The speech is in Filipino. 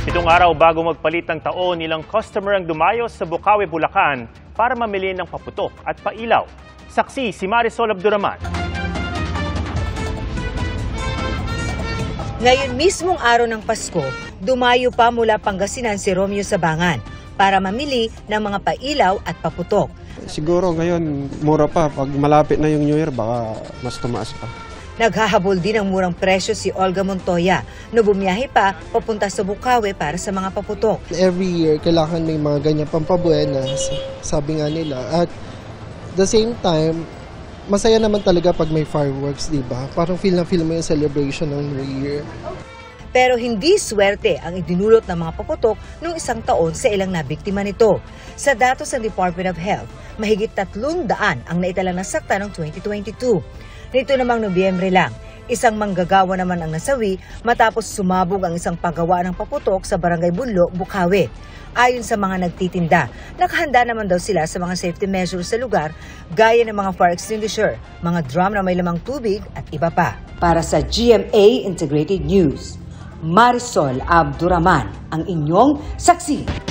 Pitong araw bago magpalit ng taon, ilang customer ang dumayo sa Bukawi, Bulacan para mamili ng paputok at pailaw. Saksi si Marisol Abduraman. Ngayon mismong araw ng Pasko, dumayo pa mula Pangasinan si Romeo Sabangan para mamili ng mga pailaw at paputok. Siguro ngayon mura pa. Pag malapit na yung New Year, baka mas tumaas pa. Naghahabol din ng murang presyo si Olga Montoya na bumiyahe pa papunta sa Bukawi para sa mga paputok. Every year, kailangan may mga ganyan pampabuenas, sabi nga nila. At the same time, masaya naman talaga pag may fireworks, di ba? Parang feel mo yung celebration ng New Year. Pero hindi swerte ang idinulot ng mga paputok noong isang taon sa ilang nabiktima nito. Sa datos ng Department of Health, mahigit 300 ang naitalang nasakta noong 2022. Nito namang Nobyembre lang, isang manggagawa naman ang nasawi matapos sumabog ang isang paggawa ng paputok sa Barangay Bunlo, Bukawi. Ayon sa mga nagtitinda, nakahanda naman daw sila sa mga safety measures sa lugar gaya ng mga fire extinguisher, mga drum na may lamang tubig at iba pa. Para sa GMA Integrated News, Marisol Abduraman, ang inyong saksi.